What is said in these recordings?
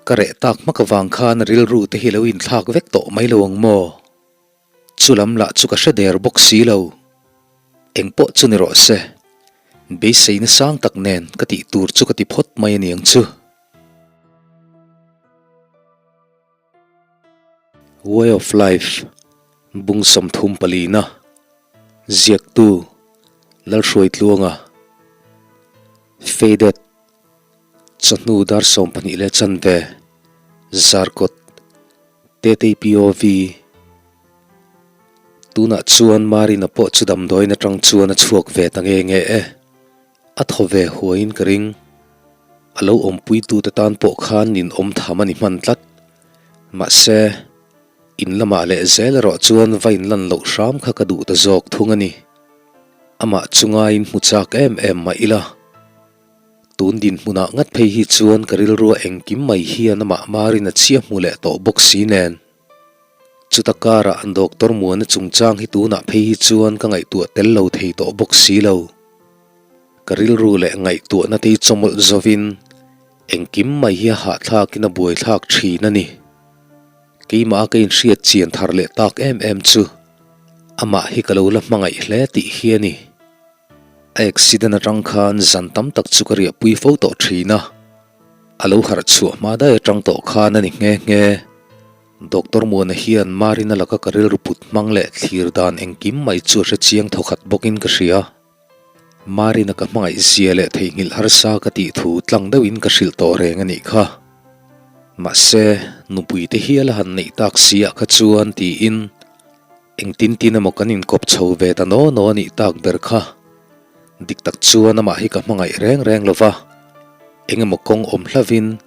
kare tak makawang khan ril ru te hilowin thak vek to mai lowang mo chulam la chu ka hreder bok si lo engpo chu ni ro se be sein sang tak nen ka ti tur chu ka ti phot mai aniang chu way of life bung som thum palina ziak tu Lalhruaitluanga faded chanu dar som pani le chanve zarkot tete pov tuna chuan mari na po chudam doi na tang chuan a chuak ve tange nge a thove huain kring alo ompui tu ta tan po khan nin om thamani man tlat ma se in lama le zel ro chuan vain lan lo ram kha ka du ta jok thungani ama chunga in muchak em ma ila tun din muna ngat phei hi chuan karil ru engkim mai hian ama mari na chia mule to boxi nen chutakara an doctor muan chungchang hi tuna phei hi chuan ka ngai tu tel lo thei to boxi lo karil ru le ngai tu na te chomol zovin engkim mai hi ha thak in a buai thak thina ni keima kein hriat chian thar le tak em chu ama hi kalo la mangai hle ti hiani accident atang khan zantam tak chukaria pui fo to thina alo har chu ma da atang to khan ani nge doctor mo na hian marina laka karil ruput mangle thlir dan engkim mai chu re chiang thokhat bokin ka ria marina ka mangai ziale theingil har sa ka ti thu tlang deuin ka hril to reng ani kha ma se nupui te hial han nei tak sia kha chuan ti in engtin tin amokanin kop chho ve ta no ani tak ber kha dik tak chuan ama hi ka mangai reng lova engemaw kong om hlavin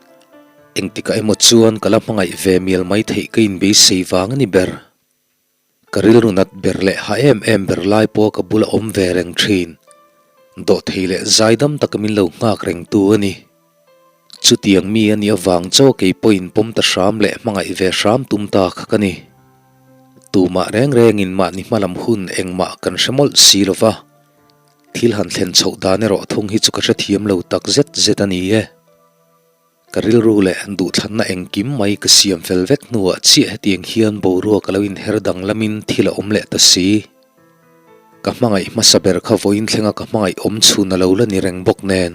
engtika emo chuan kala mangai ve mial mai thei kein be seiwang ani ber karil runat berle ha em ber lai po ka bula om ve reng thin do theile zaidam takamin lo ngak reng tu ani chutiang mi ani awang cho ke point pom ta sham le mangai ve sham tum ta khakani tuma reng in ma ni malam hun engma kan shamol silova thil han thlen chho dane ro thung hi chu ka thiam lo tak zet ani e karil ru le du thlanna engkim mai ka siam velvet nuwa chi hetiang hian boru kalawin herdang lamin thila omle ta si ka mangai masaber kha voin thlenga ka mangai om chhuna lo la ni reng bok nen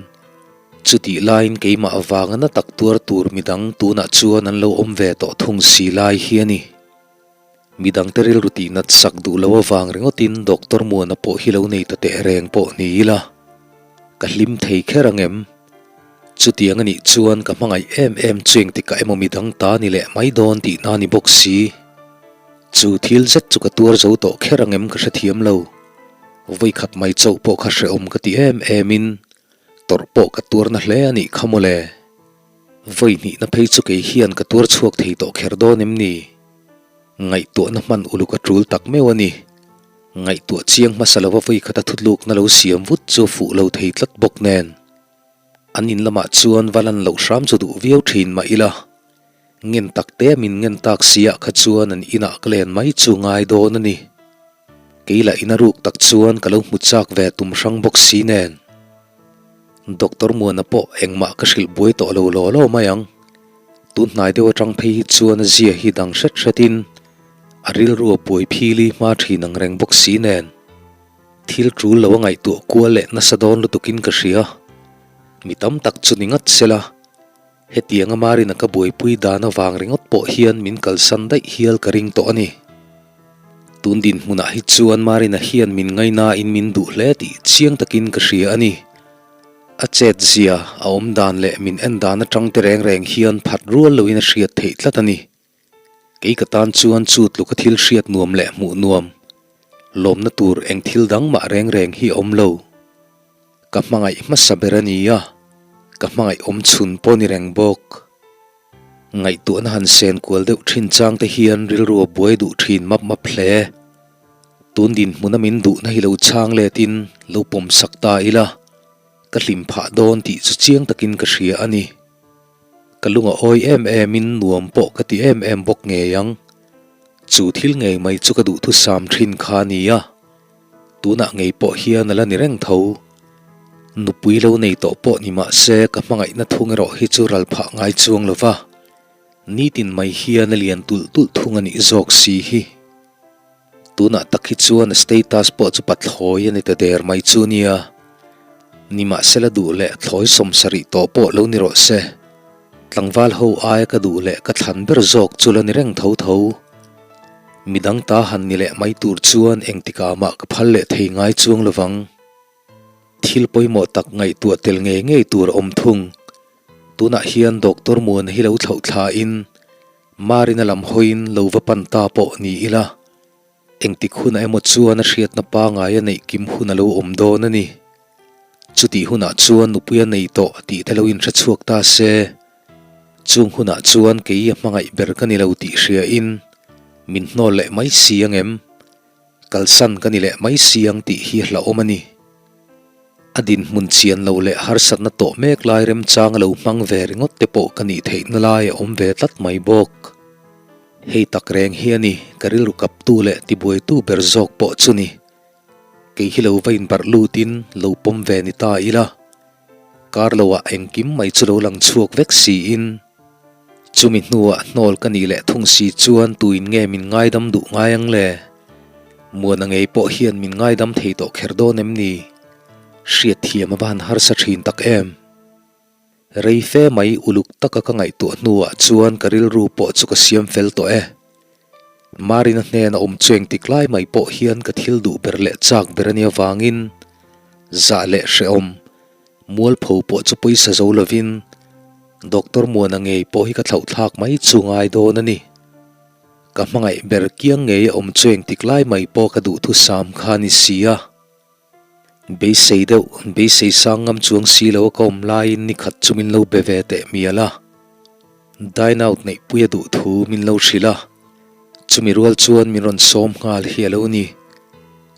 chuti line keima awanga na tak tur midang tuna chuan an lo om ve to thung si lai hiani midang teril ruti nat sak du lo awang rengotin doctor mo na po hilo nei ta te reng po ni ila ka hlim thei kherangem chutiang ani chuan ka mangai em chuing tika emo midang ta ni le mai don ti na ni boxi chu thil zet chu ka tur zo to kherangem ka thiam lo voi khat mai chau po kha hre om ka ti em in torpo ka tur na hle ani khamole voi ni na phei chu ke hian ka tur chuak thei to kher do nim ni ngai to na man ulu ka trul tak mewani ngai to chiang masalawa voi khata thutluk na lo siam vut chu fu lo thei tlat bok nen anin lama chuan valan lo shram chu du viau thin ma ila ngin takte min ngin tak sia kha chuan an ina klen mai chu ngai do na ni keila ina ruk tak chuan kalo muchak ve tum rang bok si nen doctor mo na po engma ka hril boi to lo mayang tu hnai dewa tang phei chuan zia hi dang hretin aril ru poi phili ma thinang reng bok si nen thil trul lo ngai tu kuale na sadon lu tukin ka ria mitam tak chuningat sela hetianga mari na ka boi pui dana wang ringot po hian min kalsan dai hial karing to ani tundin muna hi chuan mari na hian min ngaina in min du hle ti chiang takin ka ria ani a chet zia a om dan le min en dan atang te reng hian phat rual lo in a hriat thei tlatani kei ka tan chuan chut lu ka thil hriat nuam le mu nuam lom na tur eng thil dang ma reng hi om lo ka mangai masaberania ka mangai om chun poni reng bok ngai tu na han sen kwal deuh thin chang te hian ril ru boi du thin map hle tun din munamin du na hi lo chang le tin lo pom sakta ila ka hlim pha don ti chu chiang takin ka hria ani kalunga oi em in nuam po ka ti em bok nge yang chu thil ngei mai chu ka du thu sam thin kha ni ya tuna ngei po hian ala ni reng tho nupui lo nei to po ni ma se ka mangai na thung ro hi chu ral pha ngai chuang lova nitin mai hian lian tul thungani zok si hi tuna takhi chuan status po chu pathoi ani ta der mai chu nia nima sela du le thloi somsari to po lo ni ro se tlangwal ho ai ka du le ka thlan ber zok chulani reng tho midang ta han ni le mai tur chuan engtika ma ka phal le thei ngai chuang lowang thil poimo tak ngai tu tel nge tur om thung tuna hian doctor mun hi lo thlau thla in marina lam hoin lo va pan ta po ni ila engti khuna emo chuan a hriat na pa ngai nei kim huna lo om do na ni chuti huna chuan nupuya nei to ti telo in tha chuak ta se chung huna chuan ke i mangai ber kani lo ti hria in min no le mai siang em kalsan kani le mai siang ti hi hla omani adin mun chian lo le har sat na to mek lai rem chang lo mang ve ringot te po kani thein na lai om ve tlat mai bok hei tak reng hiani karil ru kap tu le ti boi tu ber zok po chuni ke hi lo vain bar lutin lo pom ve ni ta ila kar lo wa engkim mai chu lo lang chuak vek si in chumi nuwa nol kani le thung si chuan tuin nge min ngai dam du ngai ang le muan angei po hian min ngai dam thei to kher do nem ni hriat thiam ban har sa thin tak em rei fe mai uluk taka ka ngai tu nuwa chuan karil ru po chu ka siam fel to marina hne na cheng tiklai mai po hian ka thil du ber le chak berania wangin za le hreom mual pho po chu poisa zo lovin doctor muan angei po hi ka thlau thlak mai chungai do na ni ka mangai ber kiang ngei cheng tiklai mai po ka du thu sam khani sia be sei sangam chuang si lo kom lai ni khat chumin lo beve te miala dine out nei puya du thu min lo thrila chumi rual chuan min ron som ngal hi lo ni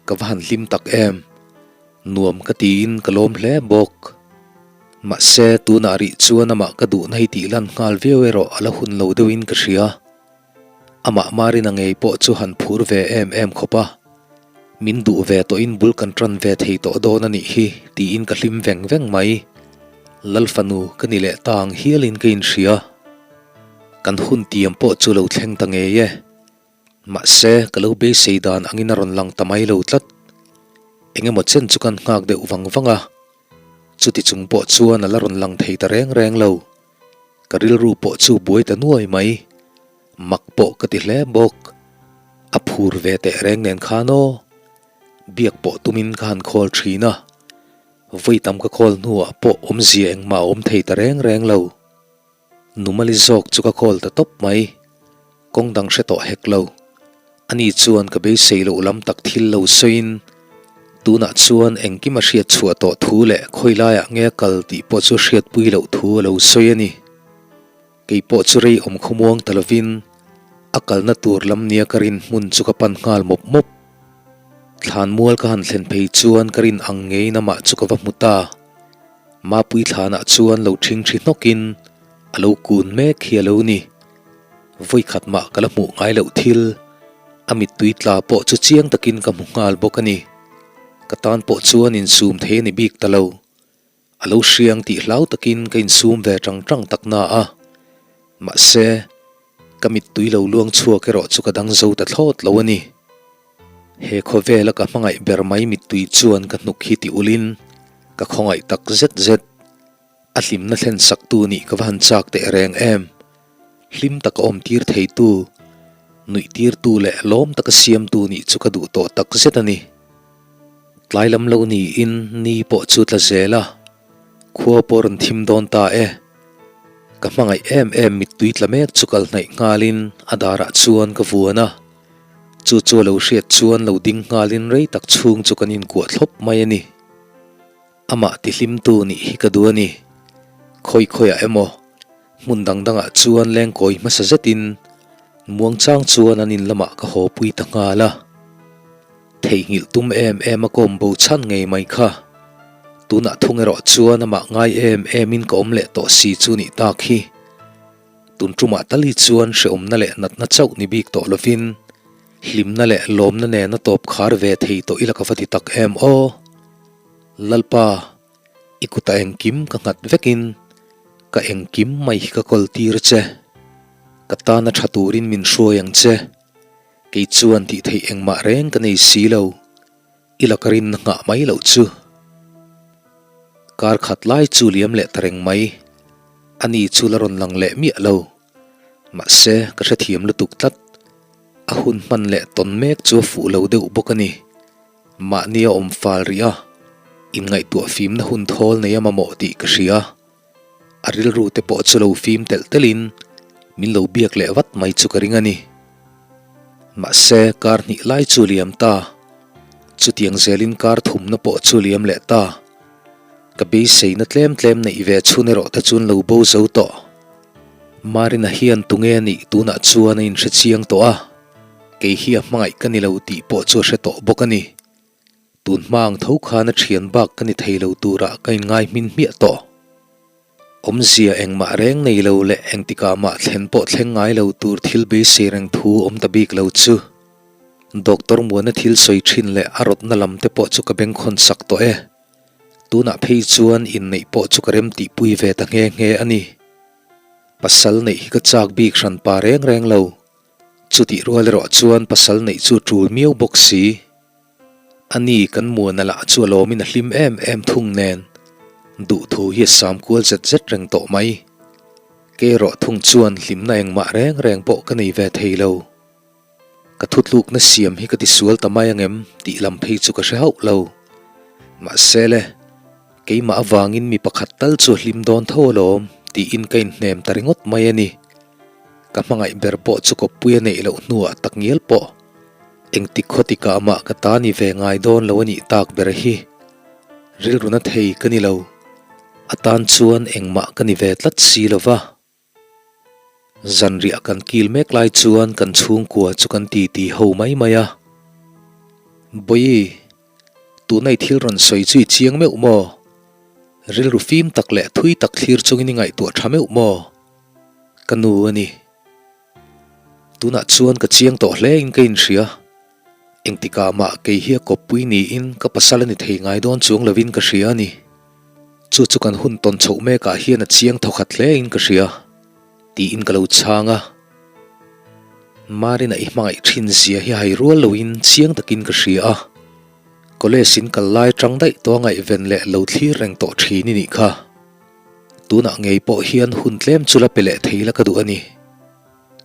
ka van lim tak em nuam ka tin kalom hle bok ma se tu na ri chuan ama ka du nei ti lan ngal veo ala hun lo dewin ka hria ama mari na ngei po chu han phur ve em khopa min du ve to in bul kan tran ve thei to do na ni hi ti in ka hlim veng mai lalfanu kani le tang hialin kein hria kan hun tiam po chu lo thleng ta nge ye ma se kalo be seidan angin ron lang tamai lo tlat engemaw chen chu kan ngak de wangwanga chuti chung po chuan ala ron lang thei ta reng lo karil ru po chu buai ta nuai mai mak po ka ti hle bok a phur ve te reng nen khano biak po tumin kan khol thina voi tam ka khol nuwa po zieng ma thei ta reng lo numali zok chu ka khol ta top mai kong dang hre to hek lo ani chuan ka be seilo lam tak thil lo soin tuna chuan engkima hriat chhuat to thu le khoilaya nge kal ti po chu hriat pui lo thu lo soyani kei po chu rei khumuang talovin akal na tur lam nia karin mun chu ka pan ngal mop thlan mual ka han thlen phei chuan karin angei nama chu ka va muta ma pui thlana chuan lo thing nokin alo kun me khialo ni voi khat ma kala mu ngai lo thil amit tuitla po chu chiang takin ka mungal bokani katan po chuan in sum the ni bik talo alo hriang ti hlau takin kain sum ve tang takna a ma se kamit tuilo luang chua ke ro chu ka dang zo ta thlot lo ani he khovela ka mangai ber mai mit tui chuan ka nuk hi ti ulin ka khongai tak zet a hlim na thlen sak tu ni ka van chak te reng em hlim tak om tir thei tu nui tir tu le lom tak siam tu ni chu ka du to tak zet ani tlailam lo ni in ni po chu tla zela khuwa poron thim don ta ka mangai em mit tui tla mek chukal nai ngalin adara chuan ka vuana chu lo hriat chuan lo ding ngalin rei tak chung chu kanin kuat thlop mai ani ama ti hlim tu ni hi ka duani khoia emo mun dangdanga chuan leng koi ma sa zetin muang chang chuan anin lama ka ho pui ta ngala thei ngil tum em a kom bo chan ngei mai kha tuna thungero chuan ama ngai em in kom le to si chu ni ta khi tun truma tali chuan hreom na le nat na chau ni bik to lovin hlim na le lom na ne na top khar ve thei to ilaka fati tak em o lalpa ikuta engkim ka ngat vekin ka engkim mai ka kol tir che katana thaturin min hruai ang che kei chuan ti thei engmah reng ka nei si lo ilakarin na nga mai lo chu kar khat lai chu liam le tareng mai ani chu la ron lang le mi lo ma se ka hre thiam lu tuk tlat a hun man le ton mek chu fu lo deuh bokani ma nia om fal ria in ngai tu fim na hun thol nei ama mo ti ka hria aril ru te po chu lo fim tel telin min lo biak le wat mai chu ka ring ani ma se kar ni lai chu liam ta chu tiang zelin kar thum na po chu liam le ta ka be sei na tlem nei ve chu ne ro ta chun lo bo zo to marina hian tunge ni tuna chuan in hre chiang to a ke hi a mangai kani lo ti po chu hre to bokani tun mang tho kha na thian bak kani theilo tura kai ngai min mi to omzia engma reng nei lo le engtika ma thlen po thleng ngai lo tur thil be sereng thu om ta bik lo chu doctor muana thil soi thin le arot na lam te po chu ka beng khon sak to e tuna phei chuan in nei po chu karem ti pui ve ta nge ani pasal nei ka chak bik ran pa reng reng lo chuti rol ro chuan pasal nei chu tul miau boxi ani kan muana la chu lo min hlim em thung nen du thu hi sam kual zet reng to mai ke ro thung chuan hlim na engma reng po ka nei ve theilo ka thutluk na siam hi ka ti sual tamai angem ti lam phei chu ka hre lo ma sele ke ma awangin mi pakhat tal chu hlim don tholom ti in kain hnem taringot mai ani ka mangai ber po chu ko puya nei lo nuwa tak ngel po eng ti khotika ma ka ta ni ve ngai don lo ani tak ber hi ril runa thei kani lo atan chuan engma kani ve tlat si lova zanria kan kil mek lai chuan kan chung kwa chu kan ti ho mai maya boi tu nei thil ron soi chui chiang meu mo ril ru fim tak le thui tak thlir chungin ngai tu thameu mo kanu ani tuna chuan ka chiang to hle in kein hria engtika ma ke hi ko pui ni in ka pasalani thei ngai don chung lovin ka hria ni chu kan hun ton chho me ka hian a chiang thokhat hle in ka hria ti in kalo changa marina i mangai thin zia hi hai rual loin chiang takin ka hria kolesin kallai tang dai to ngai ven le lo thli reng to thini ni kha tuna ngei po hian hun tlem chula pele theila ka du ani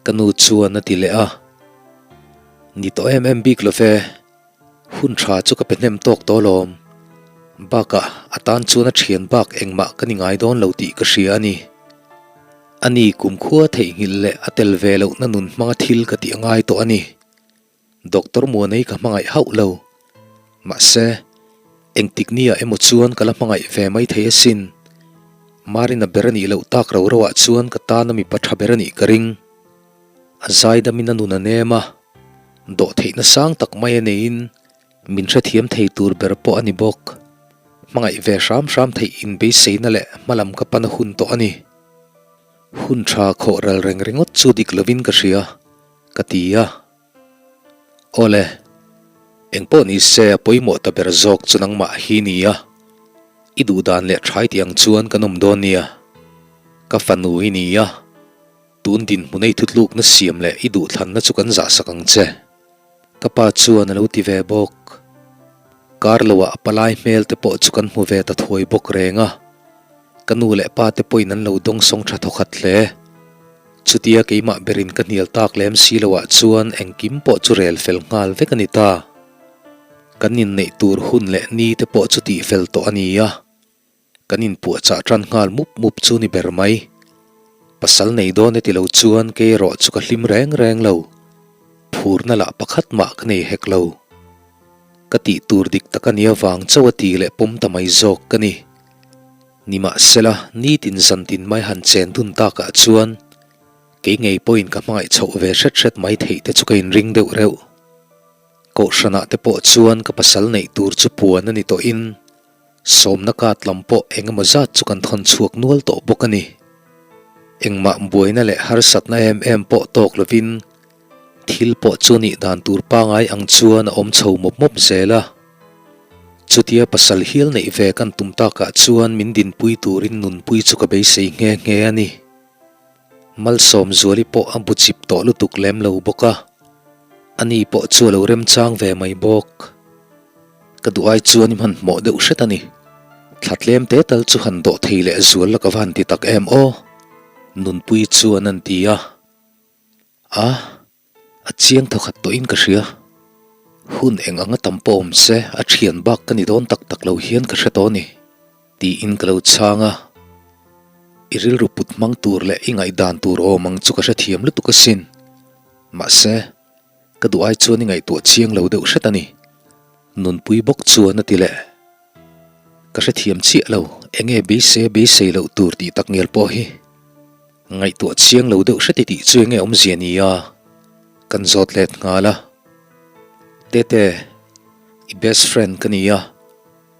kanu chuan na ti le a ni to em big lo fe hun tha chu ka penem tok to lom baka atan chuna thian bak engma kani ngai don lo ti ka hria ani kum khua thei ngil le atel ve lo na nun manga thil ka ti ngai to ani doctor mo nei ka mangai hau lo ma se engtiknia emo chuan kala mangai ve mai thei sin marina berani lo tak ro rowa chuan ka ta na mi patha berani karing azaida mina nuna nema do theina sang tak mai nein min hre thiam thei tur ber po ani bok mangai ve ram thei in be seina le malam ka pan hun to ani hun tha kho ral reng rengot chu dik lovin ka hria katia ole engpo ni se poimo ta ber zok chunang ma hi nia idu dan le thai tiang chuan kanom don nia ka fanu nia tun din munei thutluk na siam le idu thlan na chukan za sakang che kapa chuan lo ti ve bok karlowa apalai mel te po chukan mu ve ta thoi bok renga kanu le pa te poinan lo dong song tha thokhat hle chutia keima berin ka nial tak lem silowa chuan engkim po chu rel fel ngal ve kanita kanin nei tur hun le ni te po chu ti fel to ania kanin pu cha tran ngal mup chu ni ber mai pasal nei do ne ti lo chuan ke ro chu ka hlim reng lo phur na la pakhat ma khnei hek lo kati tur dik takania wang chawati le pom tamai jok kani nima sela ni tin san tin mai han chen tun ta ka chuan ke ngei point ka mai chho ve hret mai thei te chu kain ring deuh reu ko shana te po chuan ka pasal nei tur chu puan ani to in somna kat lampo engemaw zat chu kan thon chuak nual to bokani engma buaina le har satna em po tok lovin thil po chuni dan tur pa ngai ang chuan om chho mop zela chutia pasal hil nei ve kan tumta ka chuan min din pui turin nun pui chu ka be sei nge ani mal som zuali po ang buchip to lutuk lem lo boka ani po chu lo rem chang ve mai bok kaduai chuan man mo de ushetani thlatlem te tal chu han do theile zual la kawan ti tak em o nun pui chuan an tia a chiang thokhat to in ka ria hun eng anga tampom se a thian bak kani don tak tak lo hian ka hre to ni ti in kalo changa iril ruput mang tur le ingai dan tur o mang chu ka hre thiam lu tu ka sin ma se kaduai chuan ingai to chiang lo deuh hretani nun pui bok chuan atile ka hre thiam chi lo enge be se lo tur ti tak ngel po hi ngai to chiang lo deuh hreti ti chu enge om ziania kan zot let ngala tete I best friend kania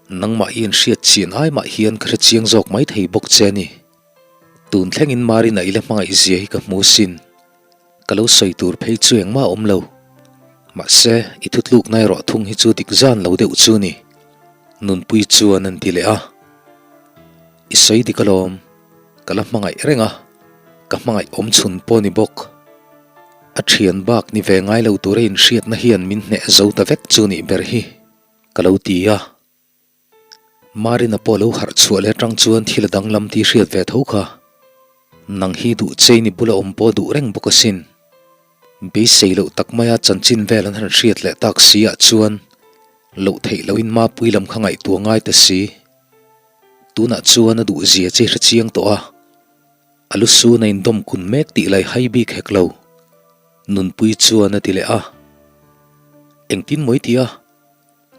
nang ma in hriat chin ai ma hian ka hre chiang zok mai thei bok cheni tun thlengin mari na ile mangai zia hi ka musin kalo soi tur phei chueng ma om lo ma se I thutluk nai ro thung hi chu dik zan lo deuh chu ni nun pui chuan an ti le a I soi di kalom kala mangai renga ka mangai om chun po ni bok a thian bak ni ve ngai lo tur in hriat na hian min hne zo ta vek chu ni ber hi kalo tia mari na polo har chuale tang chuan thil dang lam ti hriat ve thoka nang hi du chei ni bula om po du reng bokasin be seilo takmaya chanchin velan han hriat le tak sia chuan lo thei lo in ma puilam khangai tu ngai ta si tuna chuan adu zia che hra chiang to a alu su na in dom kun mek ti lai hai bi kheklo nun pui chuan ati le a engtin moi tia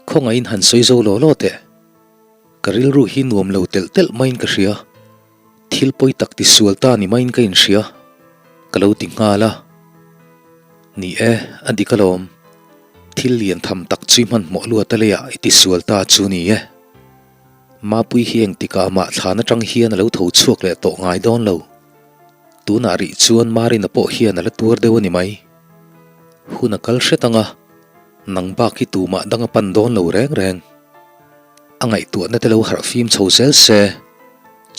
khonga in han soi zo lo lo te karil ru hi nuam lo tel tel main ka hria thil poi tak ti sualta ni main ka in hria kalo ti ngala ni adi kalom thil lian tham tak chui man mo lu ataleya iti sualta chu ni ma pui hieng tika ma thana tang hian lo tho chuak le to ngai don lo tuna ri chuan mari na po hian ala tur deu ni mai huna kal hretanga nang ba ki tu ma danga pan don lo reng reng angai tu na te lo har fim chho sel se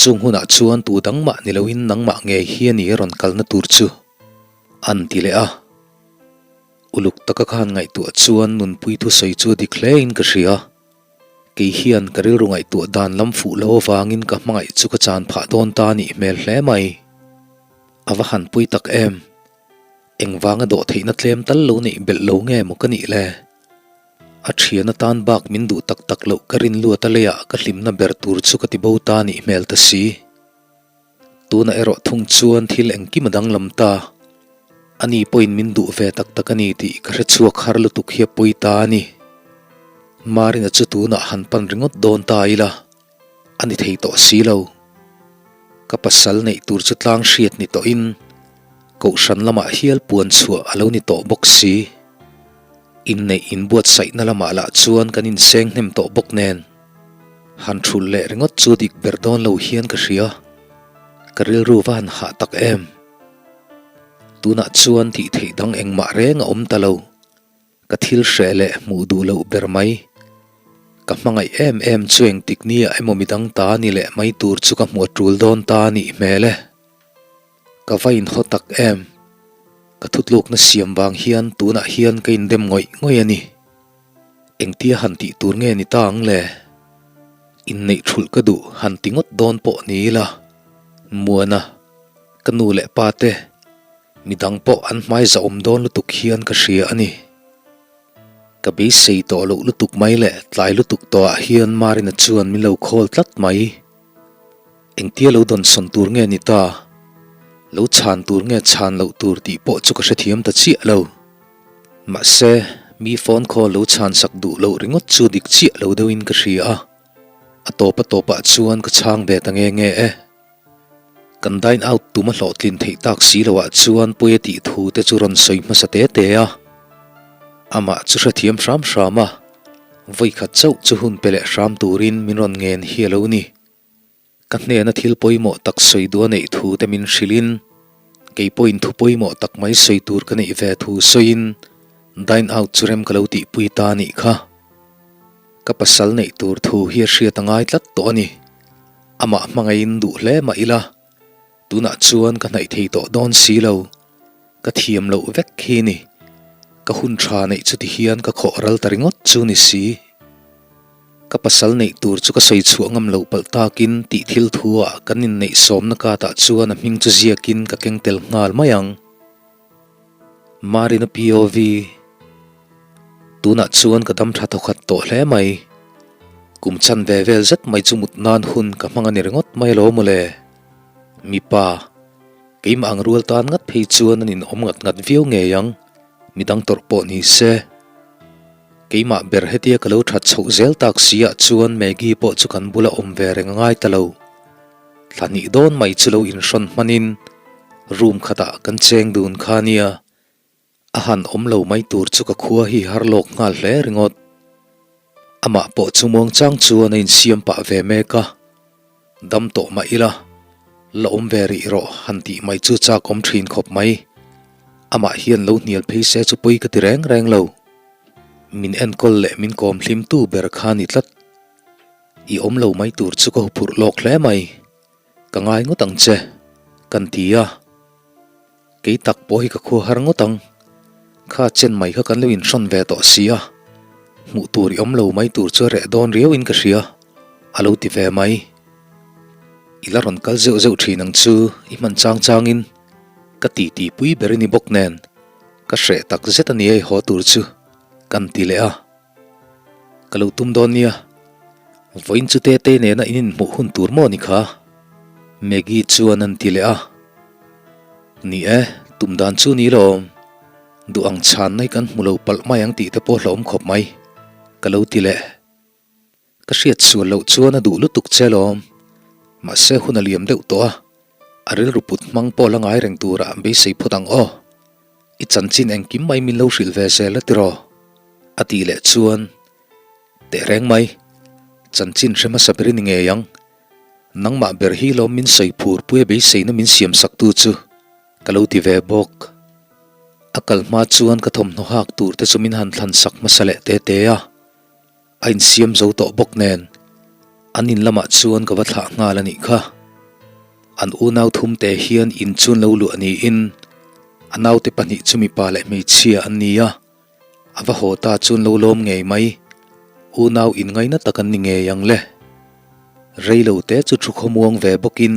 chung huna chuan tu dang ma ni lo in nang ma nge hian ni ron kal na tur chu an ti le a uluk taka khan ngai tu chuan nun pui thu soi chu dikhle in ka hria ke hian karil rungai tu dan lam fu lo wangin ka mangai chu ka chan pha don ta ni mel hle mai awa han pui tak engwanga do theina tlem tal lo ni bel lo nge mo kani le a thiana tan bak min du tak tak lo karin lu ataleya ka hlimna ber tur chu ka ti bo ta ni mel ta si tuna ero thung chuan thil engki madang lamta ani point min du ve tak tak ani ti ka hre chuak har lu tuk hi pui ta ni marina chu tuna han pan ringot don ta ila ani thei to si lo ka pasal nei tur chu tlang hriat ni to in ko shan lama hial puan chua alo ni to bok si in nei in buat sai na lama la chuan kanin seng hnem to bok nen han thul le ringot chu dik berdon lo hian ka hria karil ru van ha tak tuna chuan ti thei dang engma renga om talo ka thil hrele mu du lo ber mai ka mangai chueng tiknia emomi dang ta ni le mai tur chu ka hmu tul don ta ni mele ka vain hotak ka thutluk na siam wang hian tuna hian ka in dem ngoi ani engtia han ti tur nge ni tang le in nei thul ka du han tingot don po ni la muana kanu le pate midang po an mai za om don lutuk hian ka hria ani ka be sei to lo lutuk mai le tlai lutuk to a hian marina chuan min lo khol tlat mai engtia lo don son tur nge ni ta lo chan tur nge chan lo tur ti po chu ka hre thiam ta chi lo ma se mi phone call lo chan sak du lo ringot chu dik chi lo deuin ka hria topa chuan ka chang be ta nge kan dine out tu ma hlotlin thei tak si lowa chuan poeti thu te chu ron soi ma sa te ama chu hre thiam shama voi khat chau chu hun pele sham turin min ron ngen hi lo ni ka hne na thil poimo tak soi du nei thu te min shilin ke point thu poimo tak mai soi tur ka nei ve thu soin dine out churem kaloti pui ta ni kha ka pasal nei tur thu hi hria tangai tlat to ni ama mangai in du hle ma ila tuna chuan ka nai thei to don si lo ka thiam lo vek khi ni ka hun tha nei chu ti hian ka khoral taringot chu ni si ka pasal nei tur chu ka sei chuangam lo pal takin ti thil thua kanin nei som na ka ta chuan a hming chu ziakin ka kengtel ngal mayang marina POV tuna chuan ka dam tha thokhat to hle mai kum chan ve vel zat mai chu mut nan hun ka hmanga ni ringot mai lo mole mi pa keima ang rual tan ngat phei chuan anin om ngat viau nge yang midang tor po ni se keima ber hetia kalo that chho zel tak sia chuan megi po chu kan bula om ve reng ngai talo thani don mai chulo in ron manin room khata kan cheng dun khania ahan om lo mai tur chu ka khua hi har lok ngal hle ringot ama po chumong chang chuan in siam pa ve me ka dam to ma ila la om ve ri ro hanti mai chu cha kom thin khop mai ama hian lo nial phei se chu pui ka ti reng reng lo min en kol le min kom hlim tu ber khani tlat i om lo mai tur chu ko phur lok hle mai ka ngai ngotang che kan tia ke tak po hi ka khu har ngotang kha chen mai kha kan lo in ron ve to sia mu turi om lo mai tur chu re don riau in ka ria alo ti ve mai ilaron kal zeu zeu thinang chu i man chang changin ka ti pui berini bok nen ka hre tak zetani ei ho tur chu kan ti le a kalo tum don nia voin chu te ne na inin mu hun tur mo ni kha megi chuan an ti le a ni tum dan chu ni lo du ang chan nai kan mulo pal mai ang ti te po hlom khop mai kalo ti le ka hriat chu lo chuan a du lutuk chelom ma se hun aliam deuh to a aril ruput mang po langai reng tura be sei photang o i chanchin eng kim mai min lo hril ve se la tiro ati le chuan te reng mai chanchin rema sabri ni nge yang nangma ber hi lo min sei phur pue be sei na min siam sak tu chu kalo ti ve bok akal ma chuan ka thom no hak tur te chumin han thlan sak masale te a ain siam zo to bok nen anin lama chuan ka watha ngal ani kha an unau thum te hian in chun lo lu ani in anau te pani chumi pa le mei chia ania awa hota chun lo lom ngei mai unau in ngai na takan ni nge yang le reilo te chu thu khomuang ve bokin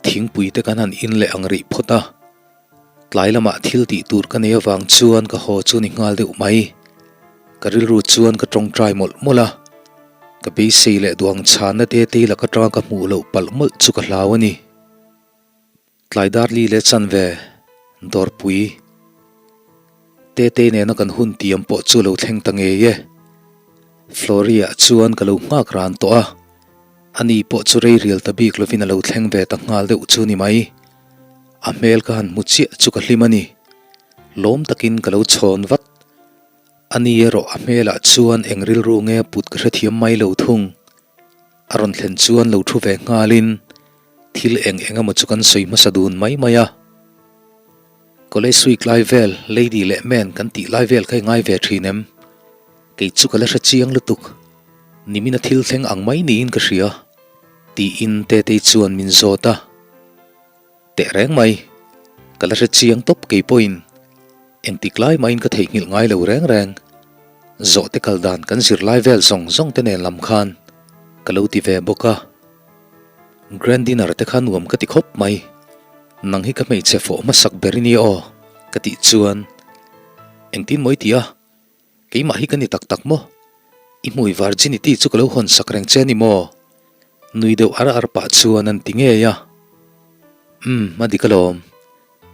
thingpui te kan han in le angri phota tlailama thil ti tur ka ne wang chuan ka ho chu ni ngal deuh mai karil ru chuan ka tong trai mol mola ka be sei le duang chan na te la ka tra ka mu lo pal mol chu ka hlawani tlaidar li le chan ve dor pui te ne na kan hun tiam po chu lo thleng tange ye floria chuan ka lo ngak ran to a ani po chu rei rial ta bik lovin lo thleng ve ta ngal deuh chu ni mai a mel ka han muchi chu ka hlimani lom takin ka lo chhon wat ani ero a mela chuan engril ru nge put ka thiam mai lo thung aron thlen chuan lo thu ve ngalin thil enga ma chu kan soi ma sadun mai maya college week live vel lady le men kan ti live vel kai ngai ve thinem ke chu kala sa chiang lutuk nimina thil thleng ang mai ni in ka ria ti in te chuan min zota te reng mai kala sa chiang top ke point eng tiklai main ka thei ngil ngai lo reng reng zo te kaldan kan zir lai vel zong te nen lam khan kalo ti ve boka grand dinner te khan wam ka ti khop mai nang hi ka mei che fo ma sak berini o ka ti chuan eng tin moi tia ke ma hi ka ni tak tak mo i mui virginity chu kalo hon sak reng che ni mo nui deu ar pa chuan an tinge ya ma di kalom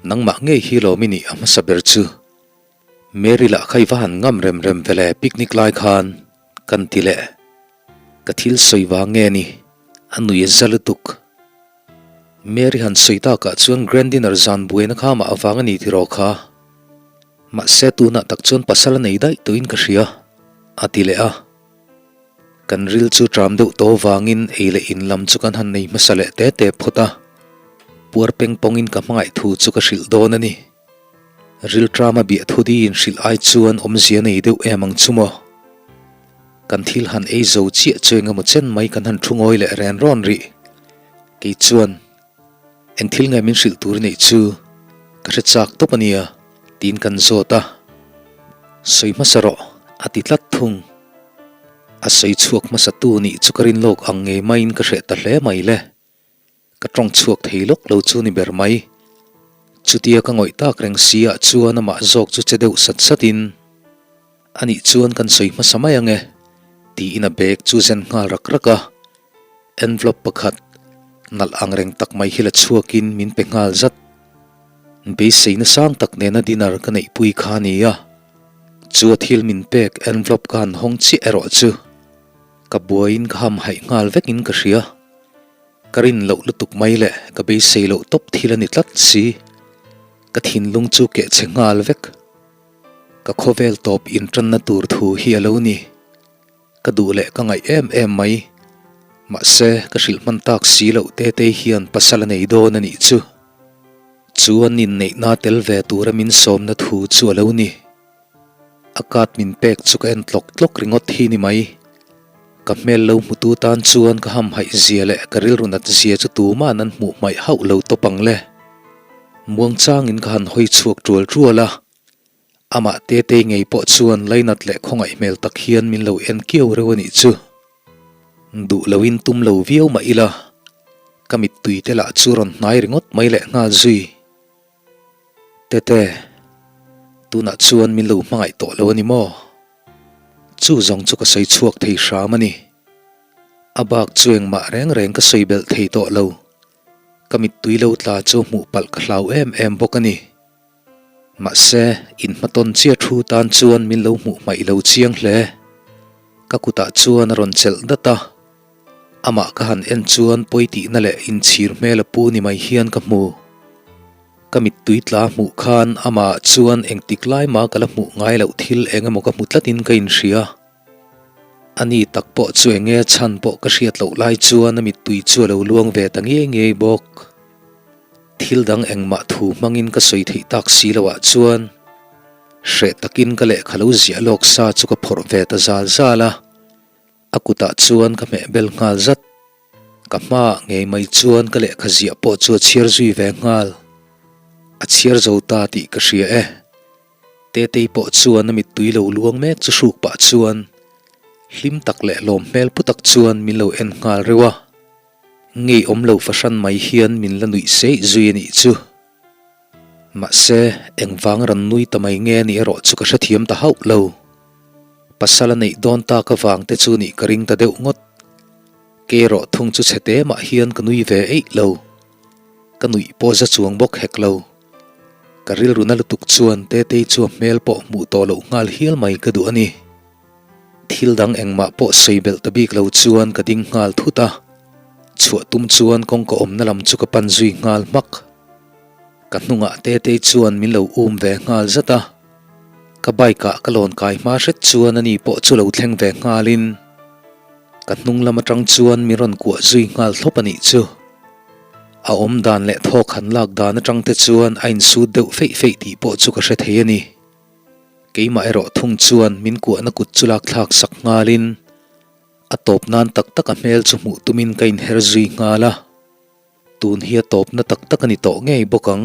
nang ma nge hi lo mini ama saber chu meri la khai van ngam rem vele picnic lai khan kan tile kathil soiwa nge ni anui zalutuk meri han soita ka chuan grand dinner zan buena kha ma awanga ni thiro kha ma se tu na tak chuan pasal nei dai tuin ka ria atile a kan ril chu tram deuh to wangin eile in lam chu kan han nei masale te phota puar peng pongin ka mangai thu chu ka hril don ani ril trama bi thudi in hril ai chuan omzia nei deuh emang chumo kan thil han ei zo chi chenga mo chen mai kan han thungoi le ren ron ri ke chuan en thil ngai min hril tur nei chu ka hre chak to pania tin kan zota soi masaro ati tlat thung a sei chuak masatu ni chukarin lok ange main ka hre ta hle mai le ka tong chuak theilok lo chu ni ber mai chutia ka ngoi tak reng sia chuan ama zok chu chedeu sat satin ani chuan kan soi masamai ange ti ina bag chu zen ngal rak raka envelope pakhat nal angreng tak mai hila chuakin min pengal zat be seina sang tak nena dinar ka nei pui khania chu thil min pek envelope kan hong chi ero chu ka buain ka ham hai ngal vekin ka ria karin lo lutuk mai le ka be seilo top thilani tlat si ka thin lung chu ke chengal vek ka khovel top in tran na tur thu hi alo ni ka du le ka ngai em mai ma se ka hril man tak si lo te hian pasala nei do na ni chu chuan nin nei na tel ve tura min som na thu chu alo ni akat min pek chu ka en tlok ringot hi ni mai ka mel lo mutu tan chuan ka ham hai zia le ka ril runat zia chu tu ma nan mu mai hau lo to pang le muang chang in ka han hoi chuak trual truala ama te ngei po chuan lainat le khongai mel tak hian min lo en kiau rewani chu du lawin tum lo viau ma ila kamit tui te la churon nai ringot mai le nga zui te tuna chuan min lo mangai to lo ani mo chu zong chu ka sei chuak thei hra mani abak chueng ma reng ka sei bel thei to lo kamit tui lo tla chu mu pal ka hlau em bokani ma se in maton chia thu tan chuan min lo mu mai lo chiang hle ka kuta chuan ron chel data ama ka han en chuan poiti na le in chhir mela pu ni mai hian ka mu kamit tui tla mu khan ama chuan engtik lai ma kala mu ngai lo thil engemaw ka mutlatin ka in hria ani takpo chu enge chan po ka hriat lo lai chuan amit tui chu lo luang ve tangi bok thil dang engma thu mangin ka soi thei tak si lawa chuan hre takin ka le khalo zia lok sa chu ka phor ve ta zala akuta chuan ka me bel ngal zat ka ma ngei mai chuan ka le khazia po chu chiar zui ve ngal a chiar zo ta ti ka hria te po chuan amit tui lo luang mek chu hruk pa chuan hlim tak le lom mel putak chuan min lo en ngal rewa ngei om lo fashan mai hian min la nui sei zui ani chu ma se engwang ran nui tamai nge ni ero chu ka hrathiam ta hau lo pasala nei don ta ka wang te chu ni ka ring ta deuh ngot ke ro thung chu chete ma hian ka nui ve ei lo ka nui po za chuang bok hek lo ka ril runa lutuk chuan te chu mel po mu to lo ngal hial mai ka du ani thil dang engma po seibel tabik lo chuan ka ding ngal thuta chua tum chuan kong ko om na lam chu ka pan zui ngal mak ka hnunga te chuan min lo ve ngal zata ka baika ka lon kai ma hret chuan ani po chu lo thleng ve ngalin ka hnung lama tang chuan mi ron kwa zui ngal thlop ani chu a om dan le thok han lak dan atang te chuan ain su deuh fei ti po chu ka hre thei ani keima ero thung chuan min ku na kut chulak thlak sak ngalin atop nan tak a mel chu mu tumin kain her zui ngala tun hi atop na tak ani to ngei bokang